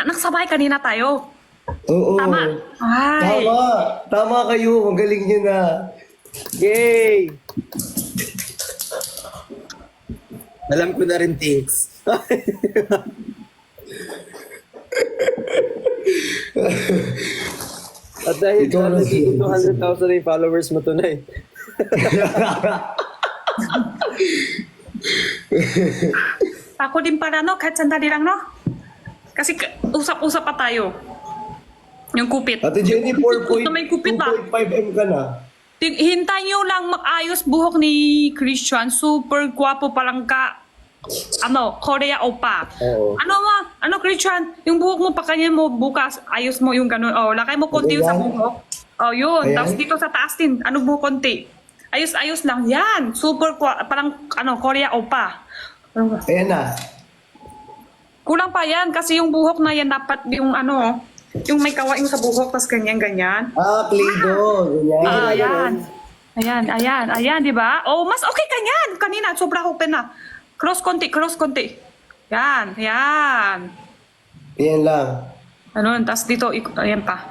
Nagsabay kanina tayo. Oo. Tama. Ay. Tama. Tama kayo. Ang galing nyo na. Yay! Alam ko na rin, Tix. At dahil Ikaw na si- 200,000 na yung followers mo tunay. Ako din pala, no? Kahit sandali lang, no? Kasi usap-usap pa tayo. Yung kupit. Ate Jenny, Na may kupit ba? 4.5M ka na. Hintay nyo lang mag-ayos buhok ni Christian. Super gwapo palang ka. Korea Opa. Oo. Ano Christian? Yung buhok mo pa kanya mo bukas. Ayos mo yung ganun. Oh, lakay mo konti yung sa Ayan. buhok. Oh, yun. Ayan. Tapos dito sa taas din. Ano buhok konti. Ayos-ayos lang. Yan. Super parang Korea Opa. Ayan na. Kulang pa yan kasi yung buhok na yan dapat yung yung may kawain sa buhok tas ganyan-ganyan. Ah, Play-Doh. Ganyan. Ayan, di ba? Oh, mas okay ka yan. Kanina, sobra open na. Cross konti. Yan. Ayan lang. Tas dito, ayan pa.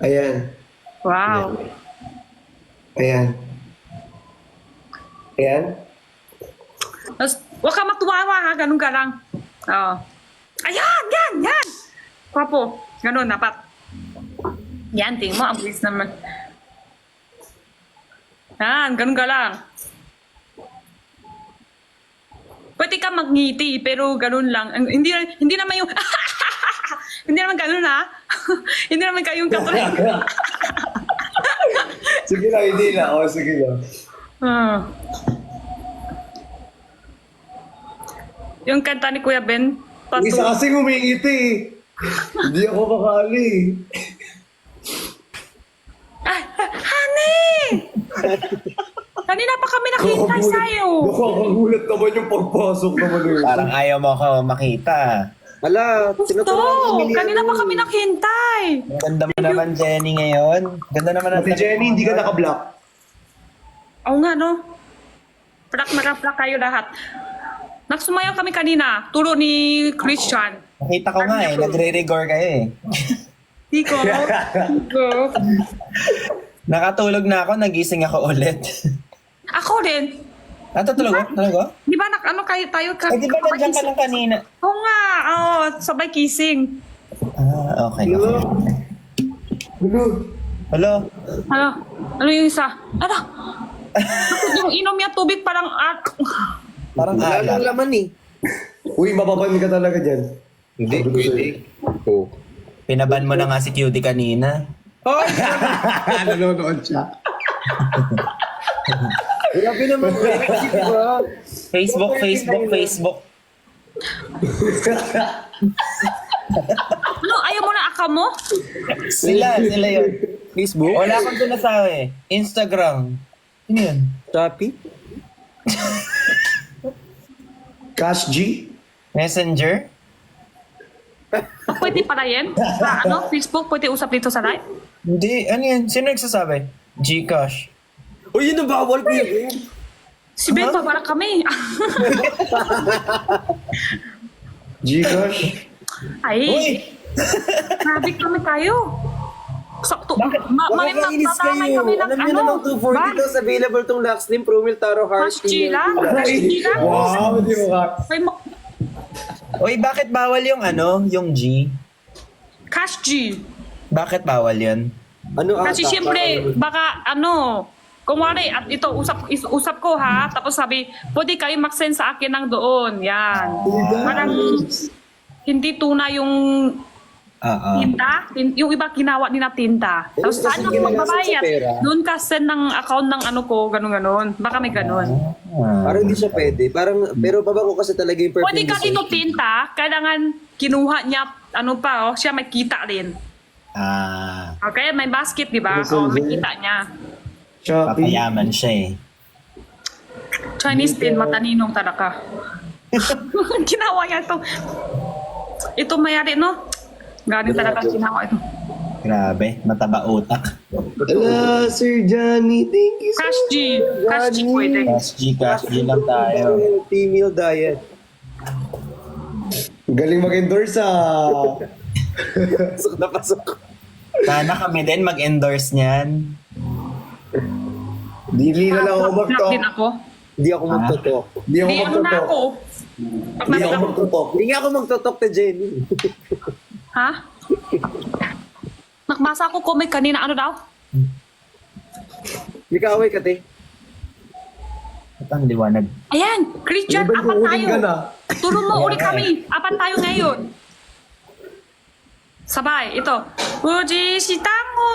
Ayan. Wow. Ayan. Ayan. Tas, huwag ka matuwawa ha, ganun ka lang. Oh. Ayan. Papo, ganun, dapat. Yan, tingin mo, ang bilis naman. Yan, ganun ka lang. Pwede ka magngiti, pero ganun lang. Hindi naman yung... hindi naman ganun, ha? Hindi naman kayong katulad. Sige lang, hindi na. O, sige lang. Yung kanta ni Kuya Ben, Isa kasi ngumingiti. Hindi ako makali. Ay, honey! Kanina pa kami nakita sa'yo. Nakakagulat naman yung pagpasok naman yun. Parang ayaw mo ako makita. Ala, Gusto! Kanina pa kami naghintay. Ang ganda mo naman, Jenny, ngayon. Ganda naman Ate Jenny, hindi ka naka-block. Oo nga, no? Naka-plak kayo lahat. Nagsumayaw kami kanina. Turo ni Christian. Nakita ko nga eh, nagre-rigor kayo eh. Diko. Nakatulog na ako, nagising ako ulit. Ako din. Natutulog ako? Talaga? Di ba tayo Eh, di ba nandiyan ka lang kanina? Oo nga. Sabay kissing. Ah, okay. Ano? Hello? Ano yung isa? Yung inom niya tubig parang... Parang Wala lang alat. laman eh. Uy, mapapan ka talaga dyan. Hindi, pwede. Oh. Pinaban mo na nga si Cutie kanina. Hoy! Nanonood siya. Grabe naman. Diba? Facebook. Ayaw mo na aka mo? Sila yun. Facebook? Wala akong sinasabi. Instagram. Ano yun? Shopee? Cash G? Messenger? Pwede pala yan? Sa Facebook? Pwede usap dito sa live? Hindi, ano yan? Sino nagsasabi? Gcash. Uy, yun ang bawal ko yun. Si Ben, para kami. Gcash? Ay, Uy! grabe kami tayo. Sakto. Makakainis Matamay kayo. kami ng Alam niyo namang 240 daw available tong Lux Slim Promil Taro Heart. Cash G lang. Cash G lang. Wow, di mo ka. Ay, Uy, bakit bawal yung G? Cash G. Bakit bawal yun? Ano Kasi siyempre, baka kung wari, at ito, usap ko ha, tapos sabi, pwede kayo mag-send sa akin ng doon. Yan. Parang, hindi tunay yung tinta. Yung iba ginawa din na tinta. Tapos saan kasi ako ginagawa sa magbabayad? pera. Doon ka send ng account ng ganun-ganun. Baka may ganun. Parang hindi siya pwede. Pero babago kasi talaga yung Pwede ka dito perfume. tinta, kailangan kinuha niya, siya may kita rin. Okay, may basket, di ba? May kita niya. Shopee? Papayaman siya eh. Chinese din, mataninong talaga. Ginawa niya ito. Ito mayari, no? Galing talaga ginawa ito. Grabe, mataba utak. Ala, Sir Johnny, thank you so Cash G. Cash G pwede. Cash G lang tayo. Female diet. Galing mag-endorse Pasok na pasok. Sana kami din mag-endorse niyan. Dili na lang ako Black mag-talk. din ako. Hindi ako magtotok. Di ako Di ano na mag-talk. ako. Pag Di ako nabigyan- mag-talk. Hindi nga ako magtotok kay Jenny. Ha? Nakbasa ako comment kanina, ano daw? Hindi ka away ka, te. At ang liwanag. Ayan, Christian, Laban apat ko tayo. uling ka na. Turo mo Kaya uli nga kami. Apat tayo ngayon. Sabay, ito. Puji si Tango.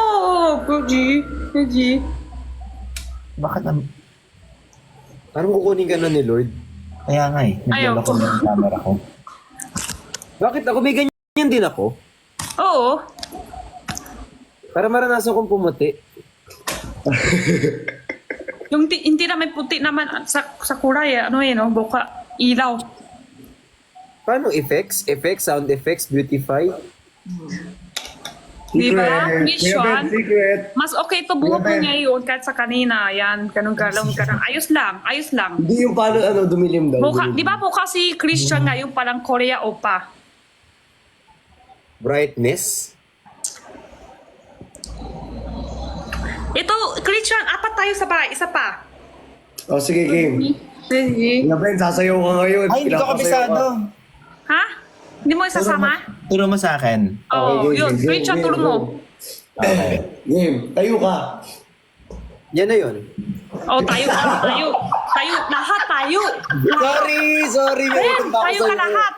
Puji. Bakit ang... Parang kukunin ka na ni Lord. Kaya nga eh. Naglala ko Ayoko. ng camera ko. Bakit ako? May ganyan din ako. Oo. Para maranasan kong pumuti. Yung hindi naman puti naman sa kulay, ano yun, no? Buka, ilaw. Paano effects? Effects, sound effects, beautify. Di ba? Secret. Mission. Kuya Ben, secret. Mas okay ito buhok mo Kuya Ben. ngayon kahit sa kanina. Yan, ganun ka lang. Ayos lang. Hindi yung paano dumilim daw. Buka, dumilim. di ba buka si Christian ngayon palang Korea Opa? Brightness. Ito, Christian, apat tayo sabay. Isa pa. Oh, sige, game. Sige. Kuya Ben, sasayaw ka ngayon. Ay, hindi ko Pinapasayaw kabisado. ka. Ha? Hindi mo isasama? Turo mo sa akin. Oo, Okay, yun. game, Christian, game, tulong mo. Okay. Game, tayo ka. Yan na yun. Oh, tayo. Lahat tayo. Sorry. May Ben, utang pa ako tayo sa ka inyo. lahat.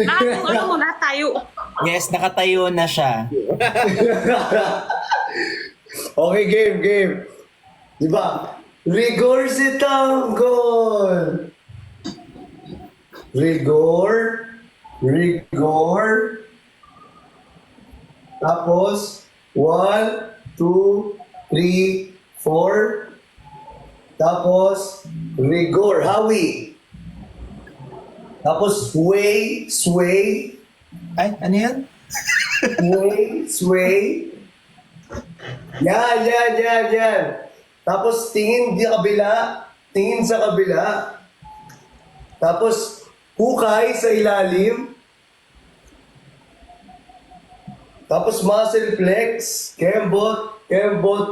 Lahat ng ano mo, lahat tayo. Yes, nakatayo na siya. Okay, game. Di ba? Rigor si Tanggol. Rigor. Tapos, 1, 2, 3, 4. Tapos, rigor. Hawi. Tapos, sway. Ay, ano yan? Sway. Yan. Tapos tingin sa kabila. Tapos hukay sa ilalim. Tapos muscle flex, kembot,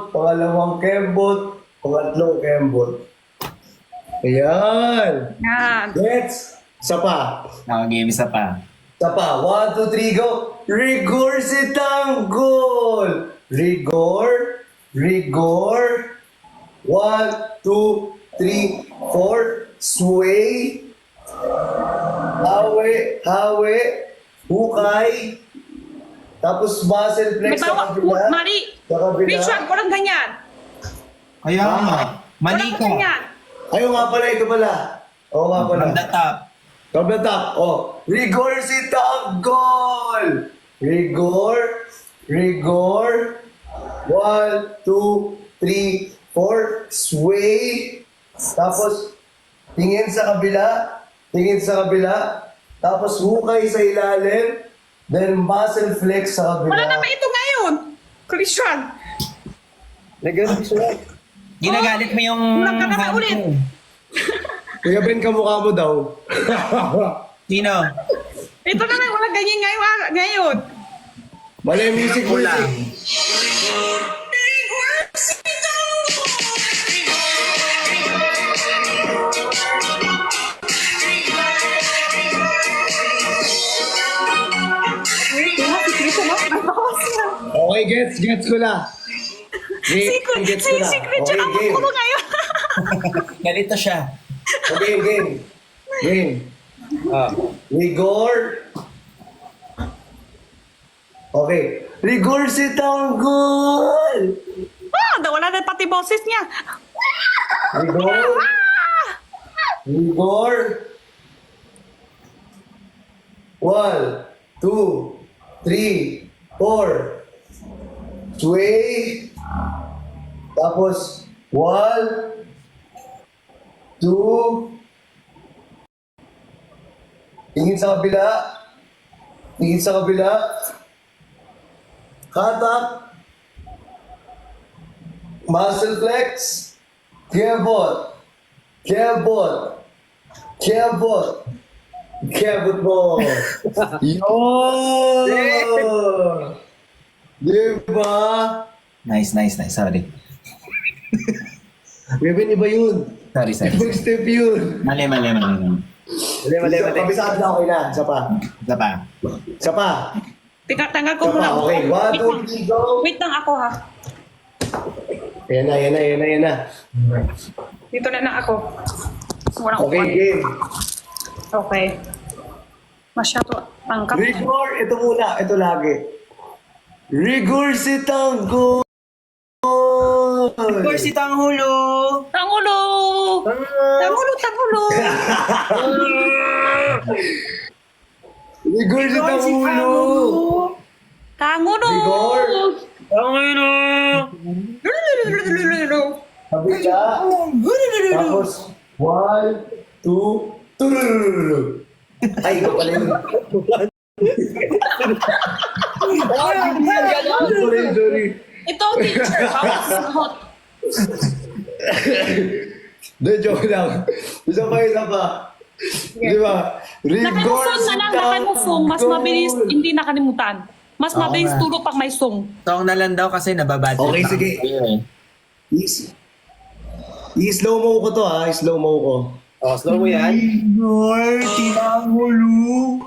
pangalawang kembot, pangatlong kembot. Ayan. Yan. Gets? Isa pa. Naka-game isa pa. 1, 2, 3, go! Rigor si Tanggol! Rigor. 1, 2, 3, 4. Sway. Hawe. Hukay. Tapos muscle flex sa Bitawa, kabila. Mari. Sa kabila. Christian, walang ganyan. Kaya nga. Mali Walang ka. ganyan. Ayun nga pala, ito pala. Oo nga pala. From the top. From the top. Oh. Rigor si Tanggol! Rigor. 1, 2, 3, 4. Sway. Tapos, tingin sa kabila. Tapos, hukay sa ilalim. Then, muscle flex sa kabila. Wala naman ito ngayon. Christian. Nagaling siya. Ginagalit mo yung... Kulang ka na hand ulit. ko. Kuya Ben, kamukha mo daw. Sino? Ito naman, walang ganyan ngayon. Mali yung music. Okay, gets ko na. Gets ko na. Secret Okay, ako game. ko ngayon. Galito siya. Okay, game. Rigor. Okay. Rigor si Tanggol! Nawala na pati boses niya. Rigor. Rigor. 1, 2, 3, 4. Sway. Tapos, 1, 2. Tingin sa kabila. Katak. Muscle flex. Kebot. Kiabot mo. Yun! Diba? Nice. Sorry. Beben, iba yun. Sorry. Ibang step yun. Mali. Mali. Kabisado na, okay na. Isa pa. Isa pa. Isa pa. Tanggal ko Isa pa, muna. okay. 1, 2, 3, go. Wait lang ako ha. Yan na. Dito na ako. Walang Okay, upuan. game. Okay. Masyado tangkap. Rigor, ito muna. Ito lagi. Rigor si Tango. Of si Tanghulo! Tangulo! Tangulo! Rigor si Tangulo. Tangulo! Rigor. Tanghulo! Kabila. Tapos, 1, 2, tururururu. Ay, ikaw pala yun. Sorry. Ito, teacher. Bawat sinahot. Hindi, joke lang. Isa pa. Di ba? Rigor Nakamufong na lang, nakamufong. Mas mabilis, hindi nakalimutan. Mas Oo mabilis nga. turo pag may song. Song na lang daw kasi nababadget. Okay, ako. sige. I-slow mo ko to ha. I-slow mo ko. Oh, slow mo yan. Rigor si Tanghulo!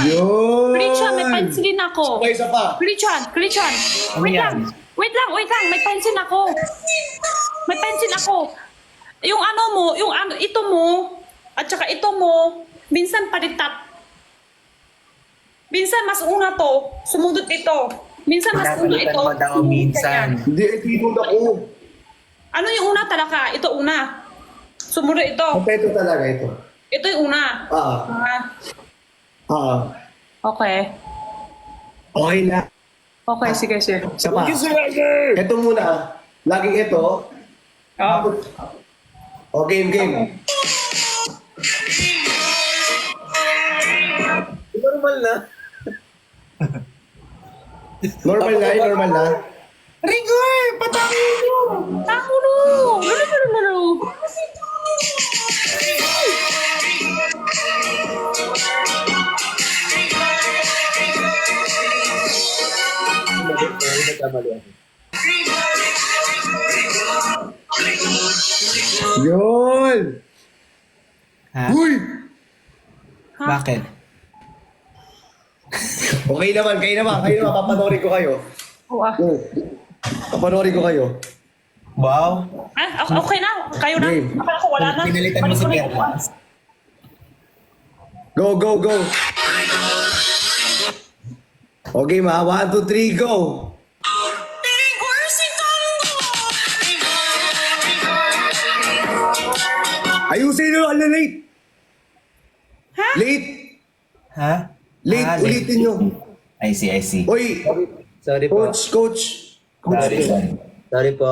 Yun! Christian, may pencilin ako. Isa pa. Christian. Ano Wait yan? lang. Wait lang. May pencil ako. Yung ano mo, ito mo, at saka ito mo, minsan palitat. Minsan mas una to, sumunod ito. Minsan mas una ito, Pinapalitan mo daw sumunod minsan. ganyan. Hindi, ito ako. Ano yung una talaga? Ito una. Sumunod ito. Ito talaga ito. Ito yung una. Okay. Okay na. Okay, sige. Isa pa. Ito muna. Laging ito. Game. Normal na. Normal na. Rigor! Patanghulo! Tangulo! Lulu. Yun! Ha? Uy! Bakit? Okay naman, kayo naman. Papanorin ko kayo. Papanorin ko kayo. Wow! Okay na. Kayo na. Game. Akala ko wala na. Pinalitan mo si Balik ko na. Perlas. Go! Okay, ma. 1, 2, 3, go! Ayusin nyo, ano late? Ha? Late! Ha? Late, Ah, ulitin nyo. I see. Oy, Sorry po. coach. Sorry po.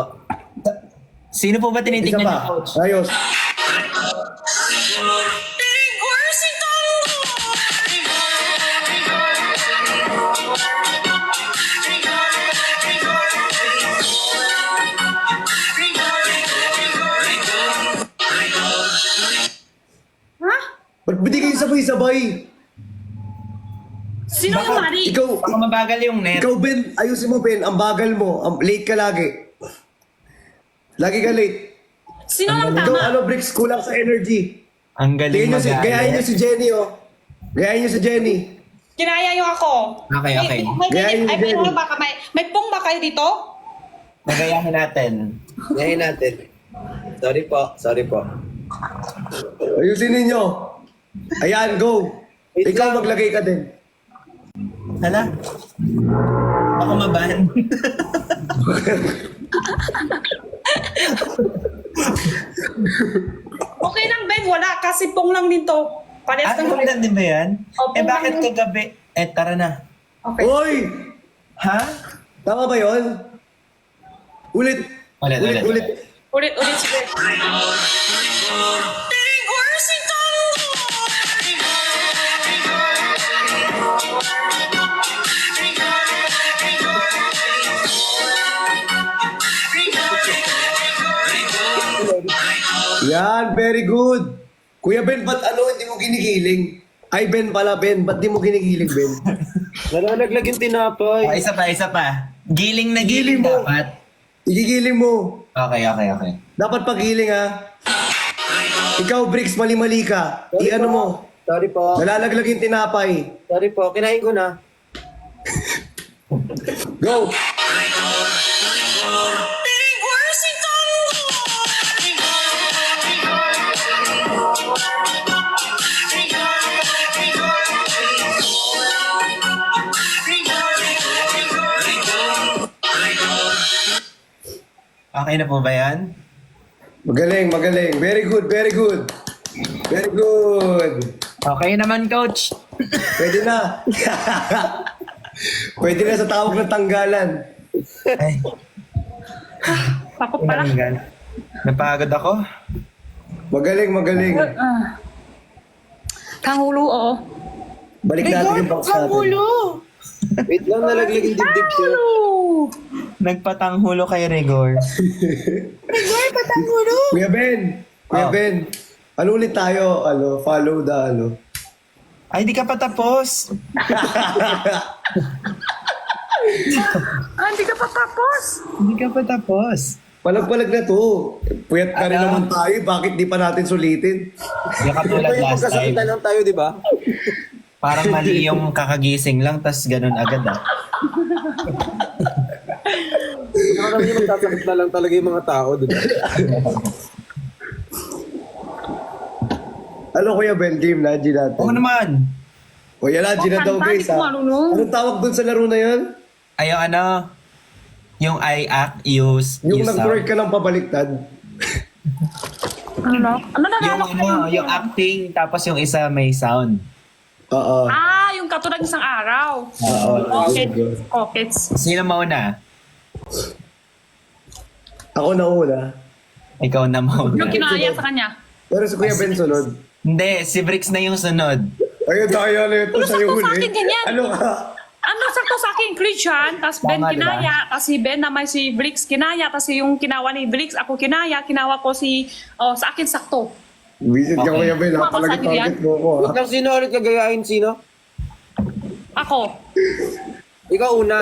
Sino po ba Isa tinitignan niyo, pa. coach? Ayos. Ha? Ba't hindi kayo sabay-sabay? Sino yung Mari? Baka mabagal yung net. Ikaw, Ben, ayusin mo, Ben. Ang bagal mo. Late ka lagi. Lagi ka late. Sino ang Ikaw, tama? Bricks, kulang sa energy. Ang galing Gayahin nyo si Jenny, oh. Gayahin nyo si Jenny. Kinaya yung ako. Okay. Gayahin Ay, ni Jenny. ano ba ka? May pong ba kayo dito? Nagayahin natin. Ngayon natin. Sorry po. Ayusin ninyo. Ayan, go. Wait Ikaw, lang. maglagay ka din. Hala? Baka maban. Okay lang, Ben. Wala. Kasi pong lang dito. Parehas At lang. kumilan din ba yan? Opo, Bakit ma'am. kagabi? Tara na. Okay. Hoy! Ha? Tama ba yun? Ulit. Ulit. Ulit, sige. Yan, very good. Kuya Ben, ba't hindi mo ginigiling? Ay, Ben pala, Ben. Ba't di mo ginigiling, Ben? Nalalaglag yung tinapay. Isa pa. Giling na giling Giling mo. dapat. Igigiling mo. Okay. Dapat pagiling, ha? Ikaw, Bricks, mali-mali ka. I-ano mo. Sorry po. Nalalaglag yung tinapay. Sorry po. Kinain ko na. Go! Okay na po ba yan? Magaling. Very good. Very good. Okay naman, coach. Pwede na. Pwede na sa tawag ng tanggalan. Ay, Takot pala. napagod ako. Magaling. Kangulo, oo. Balik natin yung box natin. Wait lang, nalaglag yung dibdib ko. Kangulo! Nagpatanghulo kay Rigor. Kuya Ben. Oh. Ano ulit tayo? Follow the Ay, di ka pa tapos. Hindi ka pa tapos. Hindi ka pa tapos. Palag-palag na to. Puyat ka rin Ano? naman tayo. Bakit di pa natin sulitin? Yung katulad Ito yung last time. magkasakitan lang tayo, di ba? Parang mali yung kakagising lang, tas ganun agad ah. Parang yung magkasakit na lang talaga yung mga tao, di ba? Ano Kuya Ben? Game na, G natin. Oo naman. Kuya Laji na daw Kanta, guys. di ko Ha? marunong. Anong tawag dun sa laro na yun? Ay, yung yung I act, use Yung sound. nag-work ka ng pabaliktad. Ano? Ano na Yung acting, tapos yung isa may sound. Oo. Yung katulad ng isang araw. Oo. Pockets. Sino mauna? Ako na una. Ikaw na mauna. Yung kinaya sa kanya. Pero si Kuya Ben sunod. Hindi, si Bricks na yung sunod. Ayun, daya na ito Ano sa'yo sakto sa huli. akin ganyan? Ano ka? Ano sakto sa akin? Christian, tapos Ben Tama, kinaya, tapos si Ben naman si Bricks kinaya, tapos yung kinawa ni Bricks, ako kinaya, kinawa ko sa akin sakto. Visit ka Okay. Kuya Ben. Tama, Talaga sabi yan. target mo ko. Wait lang, sino ulit kagayahin? Sino? Ako. Ikaw una.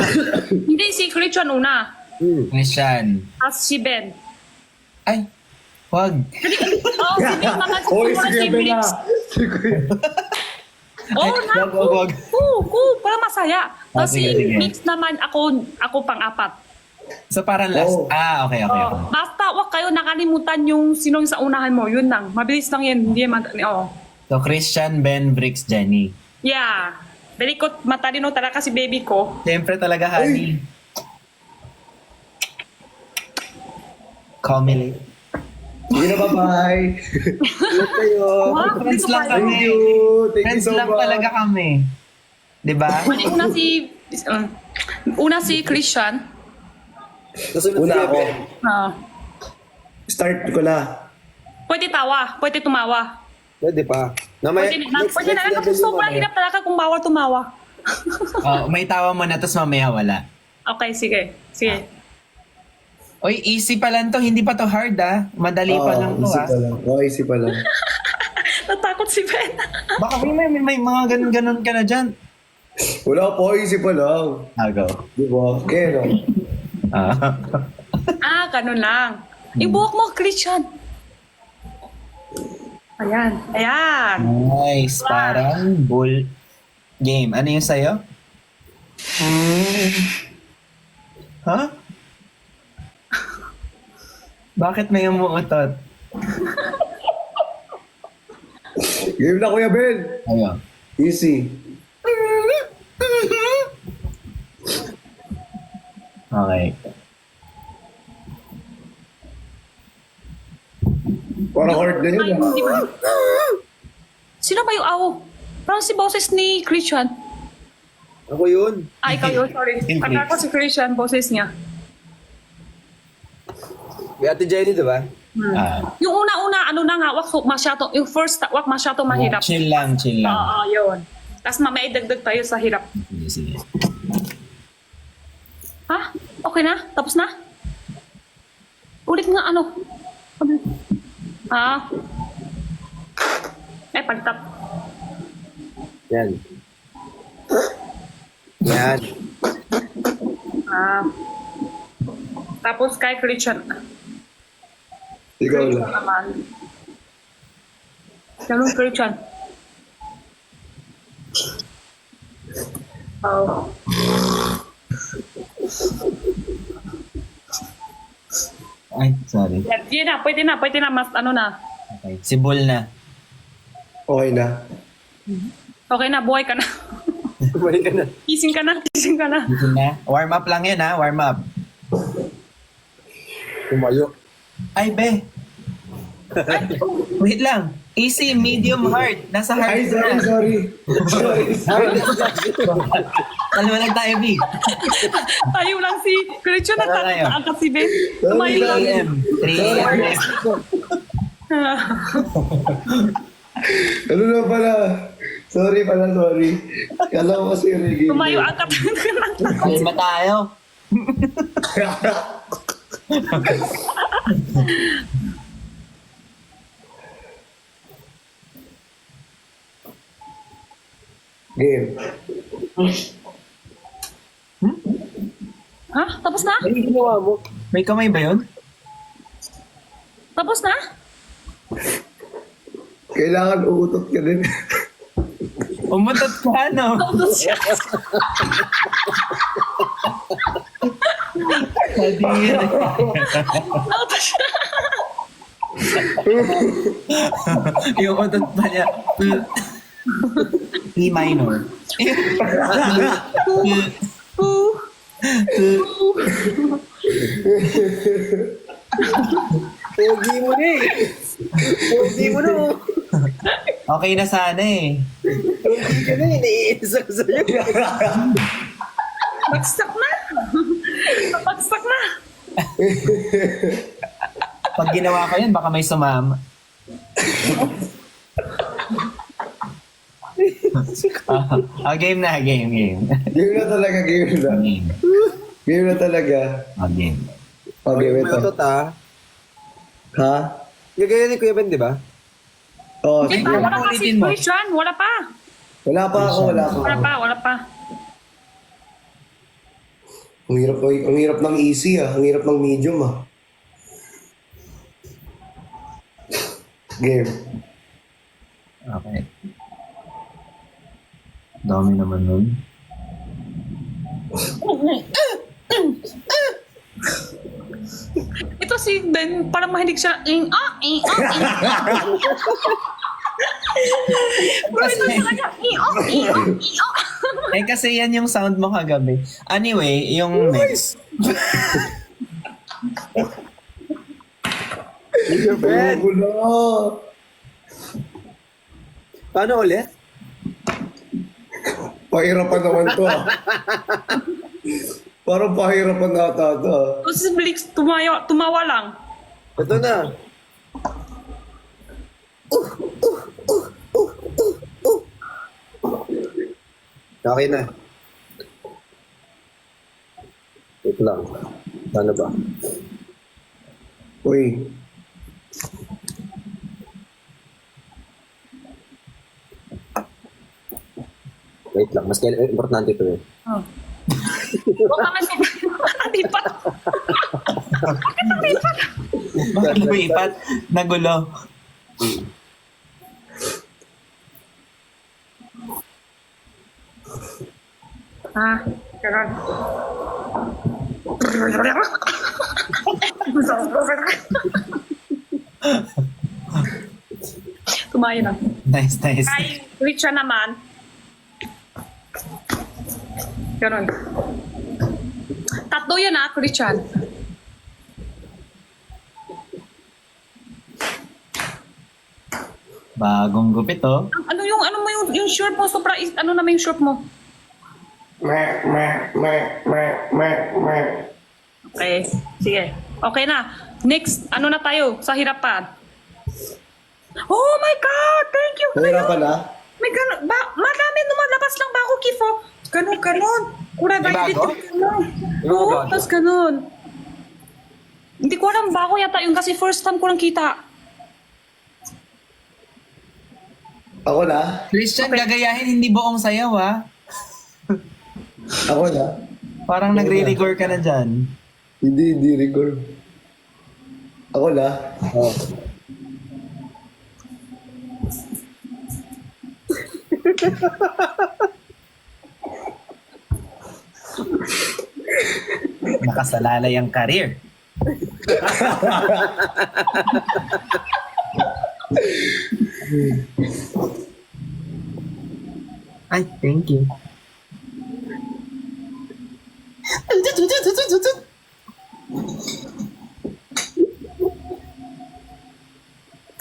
Hindi si Christian una, Christian. tapos si Ben. Ay, wag. Si Ben naman si Hoy, si si Kuya Ben na. Bricks. Si Kuya. Oo na, wag. para masaya. Tapos si sige. Bricks naman, ako pang-apat. So parang last. Oh. Okay. Basta wag kayo nakalimutan yung sinong sa unahan mo. Yun lang. Mabilis lang yan. Hindi oh. So Christian, Ben, Bricks, Jenny. Yeah. Very good. Matalino talaga si baby ko. Siyempre talaga, honey. Call me late. Sige na, bye-bye. Ulit kayo. Wow, Friends lang Thank kami. you. Thank you Friends so lang much. talaga kami. Diba? Una si Christian. Kasunod Una si ako. Ben. Start ko na. Pwede tawa. Pwede tumawa. Pwede pa. Pwede na. Pwede na. Kasi sobrang hirap talaga kung bawal tumawa. May tawa mo na, tapos mamaya wala. Okay, sige. Sige. Oy, easy pa lang to. Hindi pa to hard ah. Madali pa lang to easy ah. pa lang. Easy pa lang. Natakot si Ben. Baka may mga ganun-ganun ka na dyan. Wala po, easy pa lang. Go. Di ba? Kaya no? Ganun lang. Ibuhok mo, Christian. Ayan. Ayan. Nice. Parang bull game. Ano yung sayo? Huh? Bakit may umuutot? Game na Kuya Ben. Ayun. Easy. Okay. Parang hard na yun. Ay, hindi ba? Sino ba yung awo? Parang si boses ni Christian. Ako yun. Ay, ikaw yun, sorry. Akala ko si Christian, boses niya. May Ate Jenny, di ba? Yung una-una, ano na nga, yung first, wak masyado mahirap. Chill lang, chill lang. Oo, yun. Tapos mamaya idagdag tayo sa hirap. Sige, sige. Ha? Okay na? Tapos na? Ulit nga, ano? Ha? Pagtap. Yan. Yan. Tapos kay Christian. Ikaw Christian lang. naman. Ganun, Christian. Oh. Ay, sorry. Yan na, pwede na, mas ano na. Okay. Si Bull na. Okay na. Okay na, buhay ka na. Bumalik ka na. Gising ka na. Dito na. Warm up lang yun ha, warm up. Tumayo. Ay, be. Wait lang. Easy, medium, hard. Nasa hard Ay, sorry, na. sorry. Taliwanag tayo, B. Tayo lang si Christian at Tara tayo. angkat si Ben. Tumayo lang. 3 a.m. 3 a.m. Ano na pala? Sorry. Kala ko kasi reggae. Tumayo, angkat. Ayun ba tayo? Game. Ha? Tapos na? Ano yung ginawa mo? May kamay ba yun? Tapos na? Kailangan uutot ka din. Umutot ka, no? Tapos siya. Kadiri. Tapos siya. Yung utot pa niya. E minor. Pogi mo na eh. Pogi mo na oh. Okay na sana eh. Pogi ka na eh. Naiisa ko sa'yo. Bagsak na. Bagsak na. Pag ginawa ko yan, baka may sumama. Game na, game. Game na talaga, game na. Game. Game na talaga. Game. Okay, wait. May utot ah. Ha? Gagaya ni Kuya Ben, di ba? Oh, Hindi sige. pa, wala pa si Ulitin mo. Christian. Wala pa. Wala pa ako. Wala pa. Ang hirap ng easy ah. Ang hirap ng medium ah. Game. Okay. Dami naman nun. Ito si Ben, parang mahilig siya. Bro, ito talaga. Eh kasi yan yung sound mo kagabi. Anyway, yung next. Kuya Ben. Wala. Paano ulit? Pahirapan naman to ah. Parang pahirapan nata to ah. Tapos si Blix, tumawa lang. Ito na. Okay na. Wait lang. Paano ba? Uy. Wait lang. Mas importante ito eh. Huwag ka man lipat. Bakit lumipat? Nagulo. Ganun. Tumayo na. Nice. Kay Richard naman. Ganun. Tatlo yan Richard. Bagong gupit oh. Ano mo yung short mo? Ano naman yung short mo? Okay, sige. Okay na. Next, ano na tayo sa hirapan? Oh my God! Thank you! Nahirapan na? May ganun, marami lumalabas lang bago, Kifo. Ganun. Kuray ba May bago? Oo, bago? tapos ganun. Hindi ko alam, bago yata yun kasi first time ko lang kita. Ako na? Christian, gagayahin hindi buong sayaw ah. Ako na? Parang nagre-record ka na dyan. Hindi record. Ako na? Oh. Nakasalalay ang career. Ay, thank you.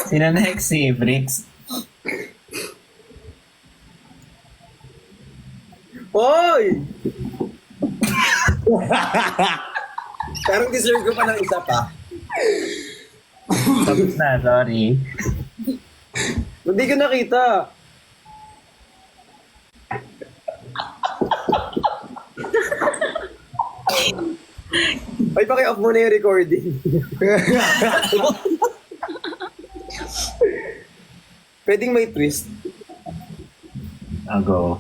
Sino next? Si Bricks. Hoy! Parang deserve ko pa ng isa pa. Tapos na, sorry. Hindi ko nakita. Ay, paki-off muna yung recording. Pwedeng may twist. I'll go.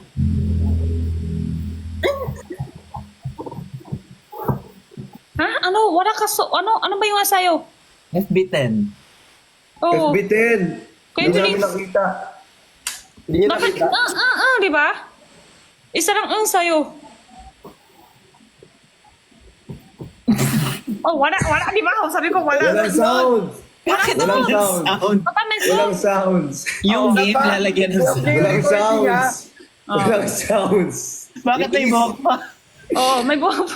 Ha? Ano? Wala ka ano ba yung asayo? FB10. Oo. FB10. Kaya Hindi namin Bricks. nakita. Hindi niya Bakit? nakita. Di ba? Isa lang ang sayo. Oh, wala, di ba? Sabi ko wala. Walang sound. Bakit Walang walang sound. sound? Papa, may Walang sound. sounds. Yung game lalagyan ng sound. Walang recording, sounds. Walang sounds. Bakit may buhok pa? Oo, may buhok.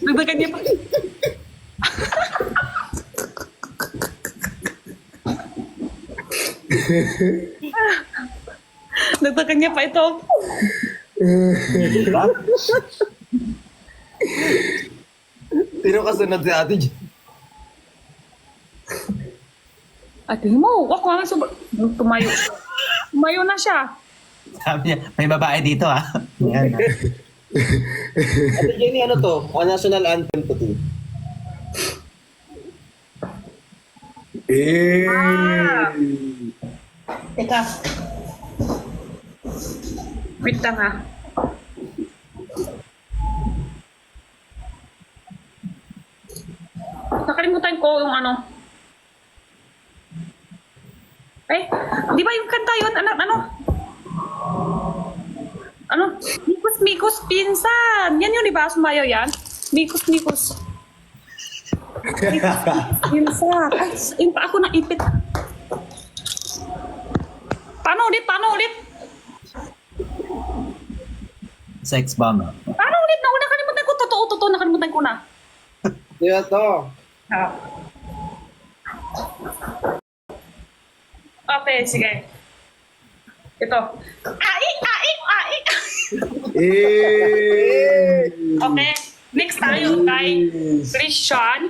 Dagdagan niya pa. Dagdagan niya pa ito. Sino kasunod si Ate J? Ate mo, wak nga tumayo. Tumayo na siya. Sabi niya, may babae dito ah. Yan. Ate Jenny, ano to? National anthem to. Teka. Wait lang ha. Nakalimutan ko yung ano. Di ba yung kanta yun? Ano? Ano? Mikos, mikos, pinsan. Yan yun, di ba? Sumayaw yan? Mikos, mikos. Pinsan. Ay, yung pa ako naipit. Paano ulit? Sex bomb. Paano ulit? Nakalimutan ko. Totoo. Nakalimutan ko na. Sino to? Okay, sige. Ito. Ai! Okay. Next tayo kay Christian.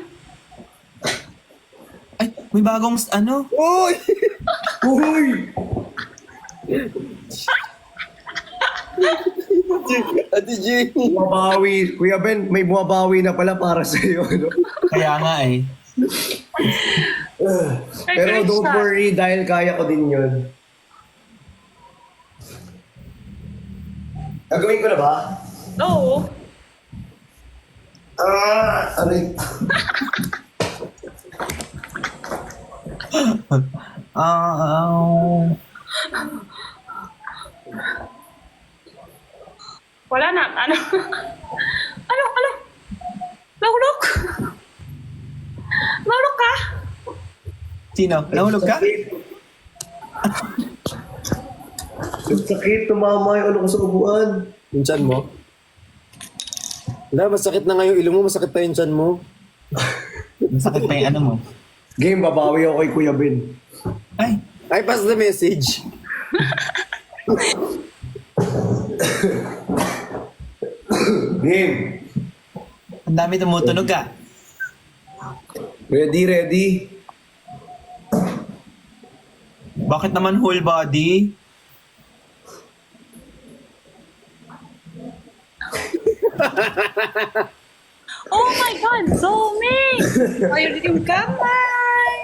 Ay, may bagong ano? Uy! Uy! Ate Jenny. Bumabawi. Kuya Ben, may bumabawi na pala para sa iyo. No? Kaya nga eh. Kay Pero don't Christian. worry dahil kaya ko din yun. Gagawin ko na ba? Oo. Aray. Wala na. Ano? Nahulog? Nahulog ka? Sino? Nahulog ka? Sakit, tumama yung ano ko sa upuan. Yung chan mo? Wala, masakit na nga yung ilong mo, masakit pa yung chan mo. Masakit pa yung ano mo. Game, babawi ako kay Kuya Ben. Ay, Ay, pass the message. Game. Ang dami tumutunog ka. Ready, ready. Bakit naman whole body? Oh my God, Zoe! Ayaw din yung kamay!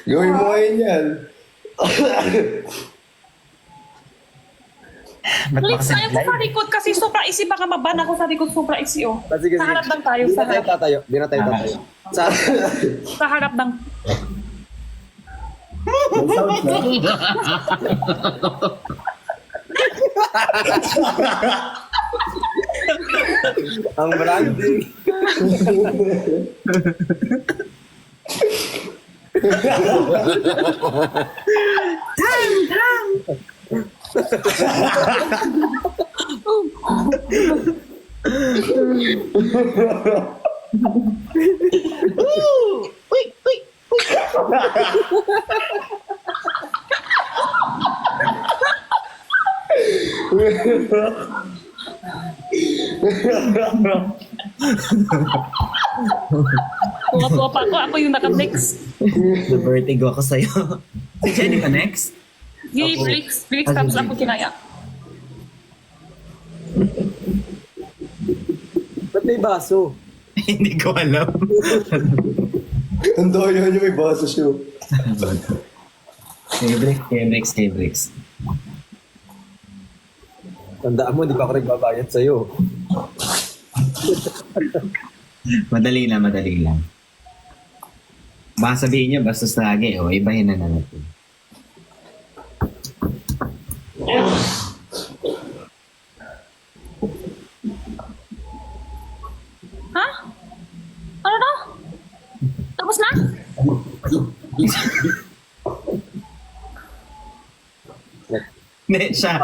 Gawin mo ngayon yan. Ba't ba Please, kasi ayaw ko sa likod kasi sobra isi. Baka maban ako sa likod sobra isi, oh. Sige, Sa harap lang tayo, Di sa na tayo harap. tatayo. Di na tayo tatayo. Sa... Sa harap lang. Ang branding. Tuwa-tuwa pa ako. Ako yung naka-next. Na-vertigo ako sa'yo. Si Jenny pa next? Yay, Felix tapos ako kinaya. Ba't may baso? Hindi ko alam. Ang daya niyo may baso siya. K-Bricks. Tandaan mo, di pa ako nagbabayad sa'yo. Madali lang. Baka sabihin niyo, bastos lagi. O, ibahin na natin. Ha? Ano na? Tapos na? Hindi, siya.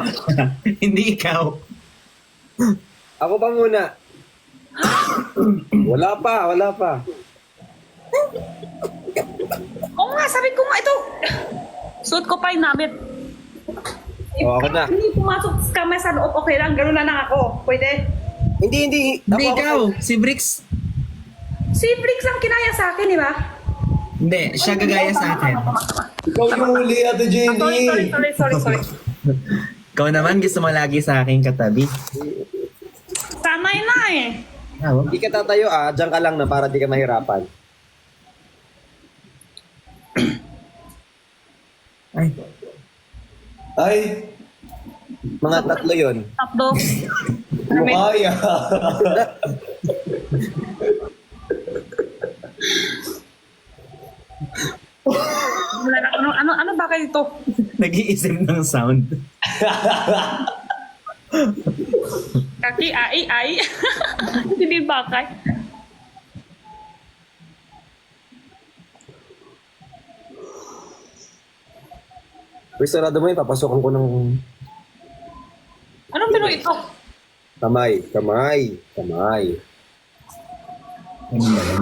Hindi ikaw. Ako pa muna. Wala pa. Oo nga, sabi ko nga ito. Suot ko pa yung namit. O, ako na. Hindi pumasok sa kamay sa loob, okay lang. Ganun na lang ako. Pwede. Hindi. Hindi ikaw. Si Bricks. Si Flix ang kinaya sa akin, di ba? Hindi, siya gagaya sa akin. Ikaw yung huli, Ate Jenny. Sorry. Ikaw naman, gusto mo lagi sa aking katabi. Sanay na eh. Hindi ka tatayo Diyan ka lang na para di ka mahirapan. Ay, Ay, Mga tatlo yon. Tatlo. mukaya. Ano ba kayo ito? nag-iisip ng sound. Kaki, ai. Hindi bakay. Uy, sarado mo yun. Papasokan ko ng Anong pero ito? kamay. Ano ba yan?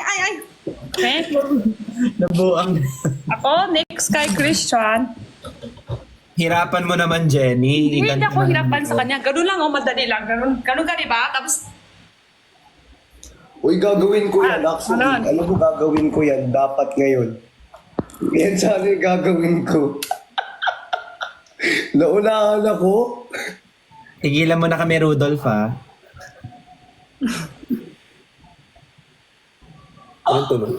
Ay. Okay. Nabuang. Ako, next kay Christian. Hirapan mo naman, Jenny. Hindi Iganti ako mo hirapan naman sa ako. kanya. Ganun lang, madali lang. Ganun ka, di ba? Tapos, Uy, gagawin ko yan. Actually, Ano? alam mo gagawin ko yan. Dapat ngayon. Yan sana yung gagawin ko. Naunahan ako. Tigilan mo na kami, Rudolph, ha? Anong tunog?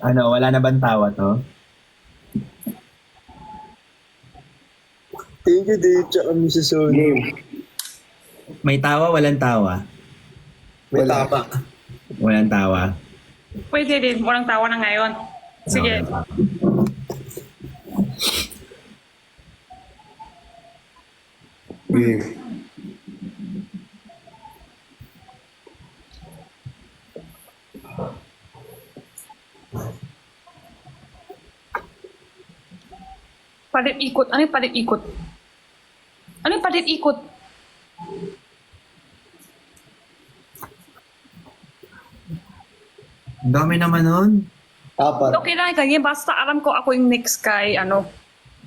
Ano, wala na bang tawa to? Thank you, Dave. Tsaka Mrs. Sony. Game. May tawa, walang tawa. May Wala. tama. Walang tawa. pwede din. Walang tawa na ngayon. Sige. Game. palit ikot? Ano yung palit ikot? Ano yung palit ikot? Ang dami naman nun. Apat. Okay lang kanya, basta alam ko ako yung next kay,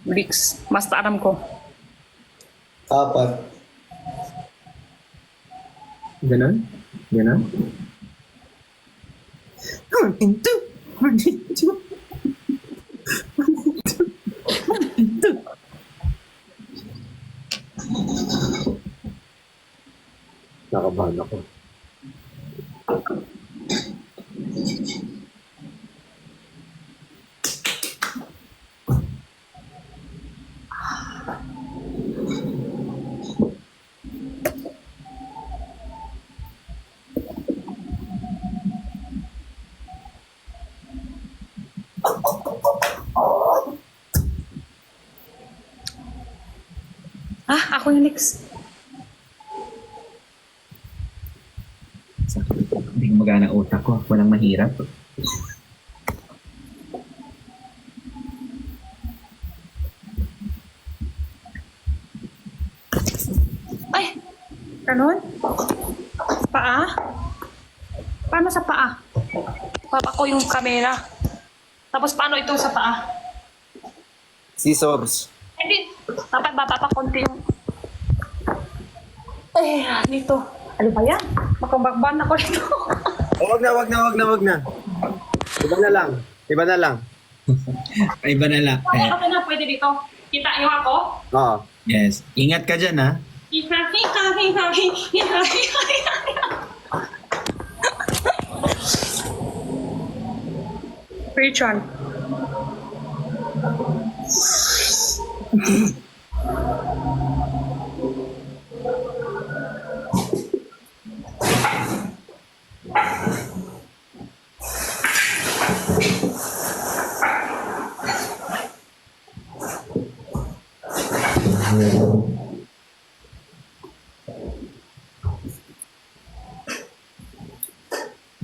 Bricks. Basta alam ko. Apat. Ganon? Ganon? Ito. Ito. Ito. Nakabahan ako. Ako yung next. Hindi gumagana utak ko. Walang mahirap. Ay! Ganon? Paa? Paano sa paa? Papa ko yung camera. Tapos paano itong sa paa? Scissors. Hindi. Dapat baba pa konti yung... Ay, dito. Ano ba yan? Makambagban ako dito. Oh, wag na. Iba na lang. Iba na lang. Iba na lang. Okay na, pwede dito. Kita niyo ako? Oo. Yes. Ingat ka dyan, ha? Hika, hika, hika, hika, hika, hika. Richard.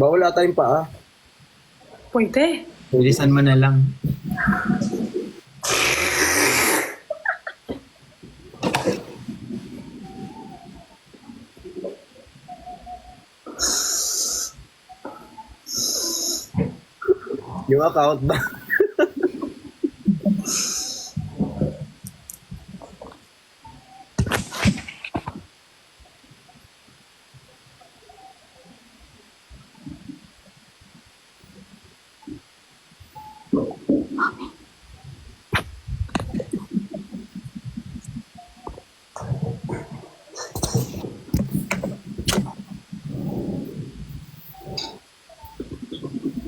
Bawal ata yung paa. Pwede. Bilisan mo na lang. Yung account ba?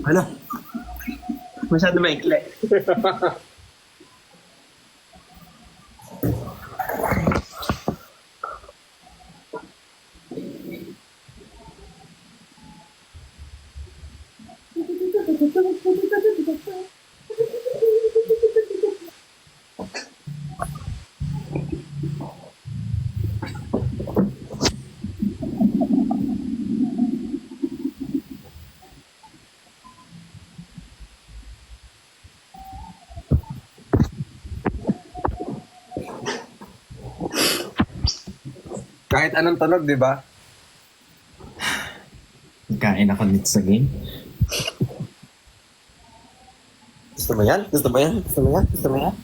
Ano? Masyado maikli. Kahit anong tunog, di ba? Kain ako nito sa game. Gusto mo yan? Gusto mo yan? Gusto mo yan? Gusto mo yan?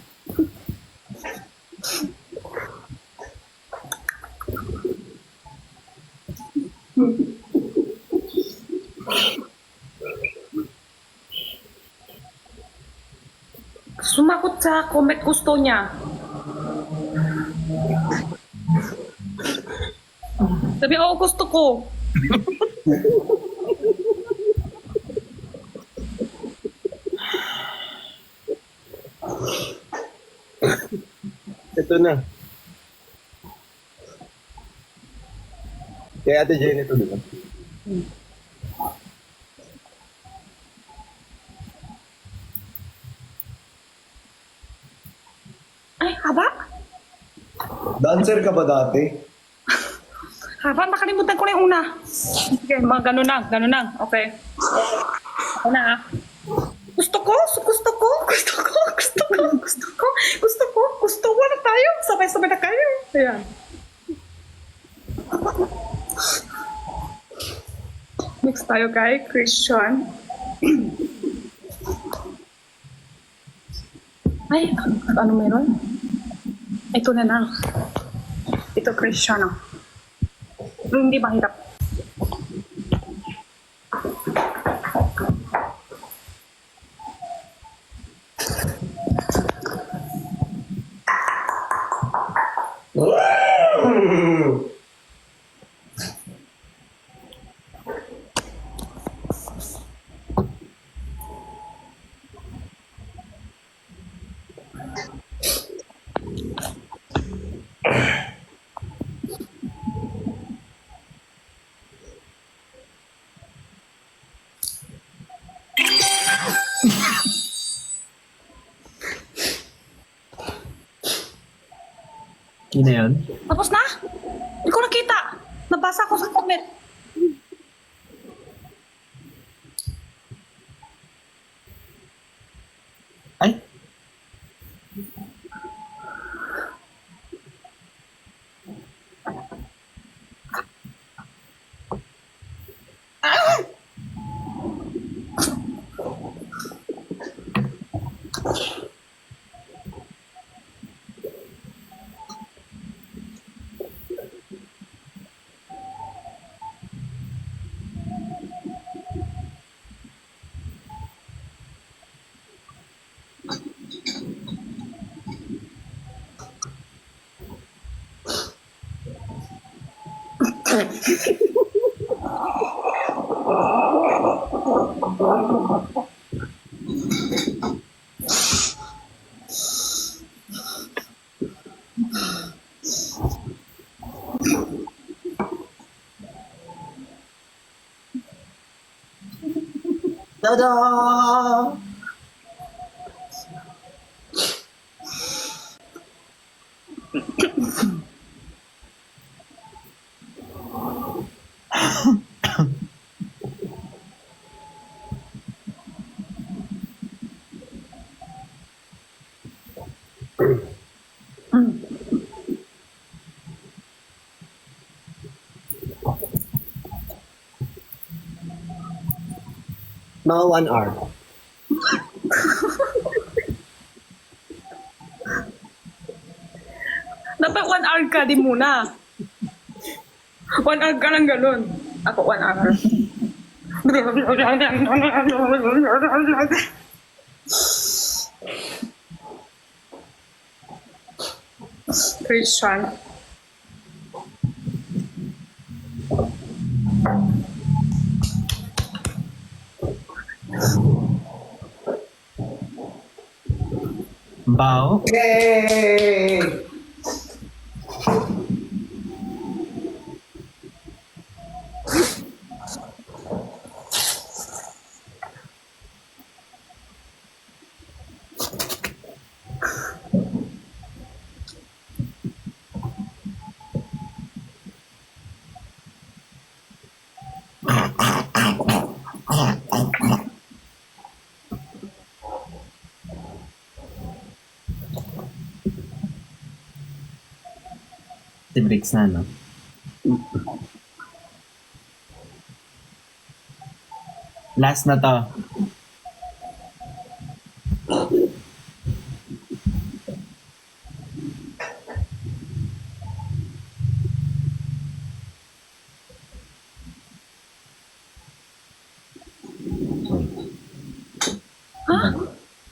Sumakot sa comment gusto niya. Sabi, oo, gusto ko. Ito na. Kaya Ate Jenny ito, di ba? Ay, haba? Dancer ka ba dati? Haba, nakalimutan ko na yung una. Sige, mga ganun lang. Okay. Ako na, Gusto ko, gusto ko, gusto ko, gusto ko, gusto ko, gusto ko, gusto ko na tayo. Sabay-sabay na kayo. Ayan. Next tayo kay Christian. Ay, ano meron? Ito na lang. Ito Christian. Pero hindi mahirap. Yun na yun. Tapos na? Hindi ko nakita. Nabasa ko sa comment. Ay! Tada! Mga 1 hour. Dapat 1 hour ka din muna. 1 hour ka lang ganun. Ako 1 hour. Christian. Bao? Yay! Si Bricks na, no? Last na to.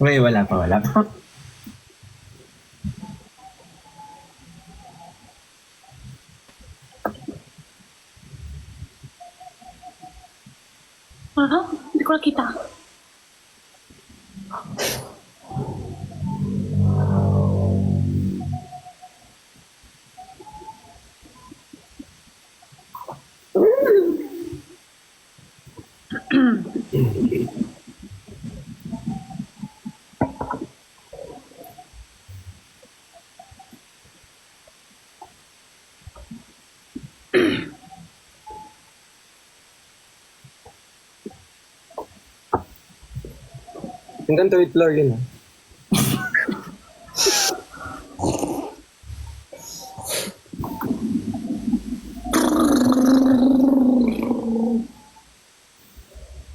Wait, wala pa, wala pa. Ano? Hindi ko nakita. Hanggang third floor yun ah.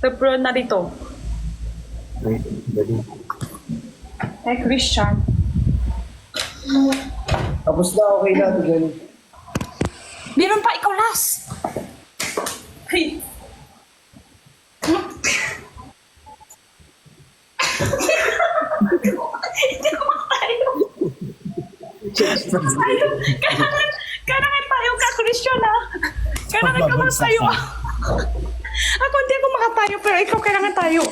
Pepro na dito. Ay, dali. Hey, Christian. Tapos na, okay na. Tignan. Meron pa, ikaw last. Hey. Hindi ko makatayo. Kailangan tayo ka, Christian, ha? Kailangan ka makatayo. Ako hindi ako makatayo, pero ikaw kailangan tayo.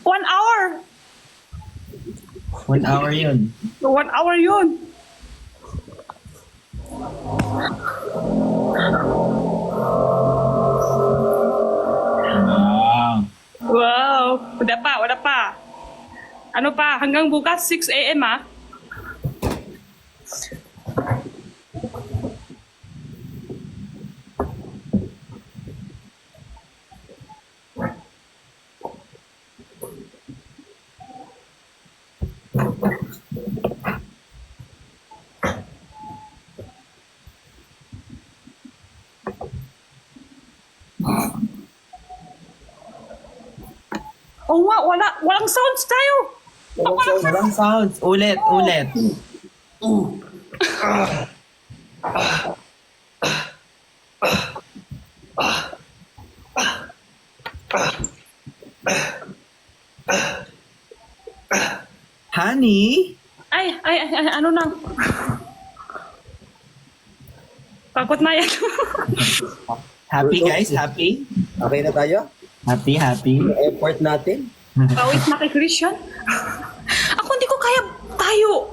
One hour. 1 hour yun. 1 hour yun. Wow. Wow. Wala pa, wala pa. Ano pa? Hanggang bukas 6 a.m. ah. Oo nga, walang sounds tayo. Walang sounds. Ulit, ulit. Honey? Ay, ano nang? Pagod na yan. Happy guys? Happy? Okay na tayo? Happy, happy. Yung effort natin. Pawit na kay Christian. Ako hindi ko kaya tayo.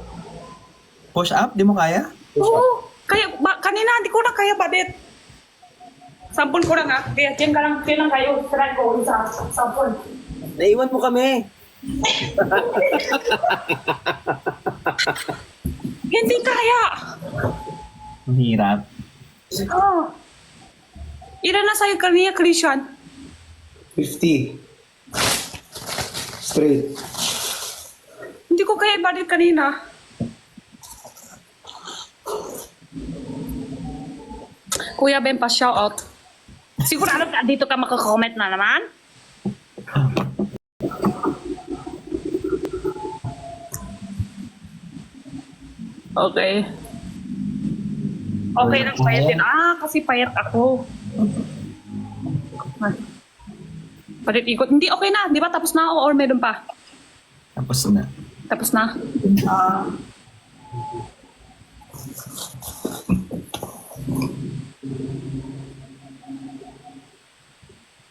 Push up? Di mo kaya? Oo. Kanina hindi ko na kaya badit. Sampun ko lang ah. Kaya diyan ka lang kayo. Try ko sa sampun. Naiwan mo kami. Hindi kaya. Ang hirap. Oh. Ilan na sa'yo kanina, Christian? 50. Straight. Hindi ko kaya badit kanina. Kuya Ben, pa-shout out. Sigurado ka dito ka makakomment na naman? Okay. Okay lang payat din. Kasi payat ako. Palit ikot. Hindi, okay na. Di ba tapos na ako or meron pa? Tapos na. Tapos na?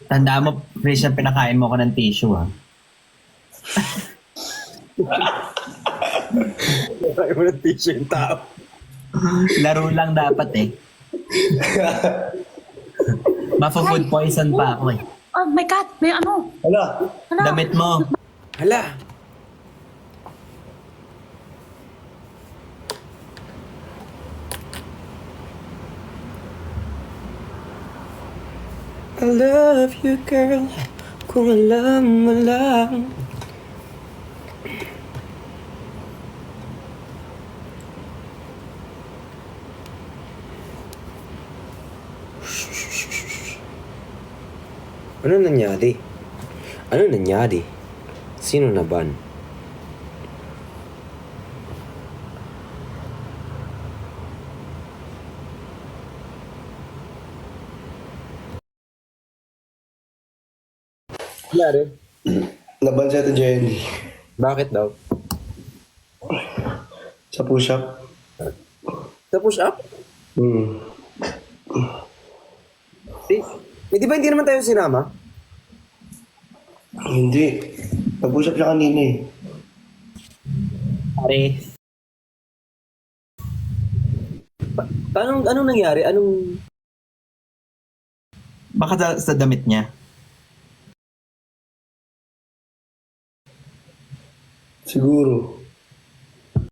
Tandaan mo, Christian, pinakain mo ko ng tissue, ha? Ayaw mo ng tissue yung tao. Laro lang dapat, eh. Mafo-food poison pa ako, eh. Oh my God, may ano? Hala. Hala. Damit mo. Hala. I love you, girl. Kung alam mo lang. Ano nangyari? Ano nangyari? Sino na ban? Nangyari? Laban siya ito, Jenny. Bakit daw? Sa push-up. Sa push up? Di ba hindi naman tayo sinama? Hindi. Nag-push up siya kanina eh. Pare. Anong nangyari? Baka sa damit niya. Siguro.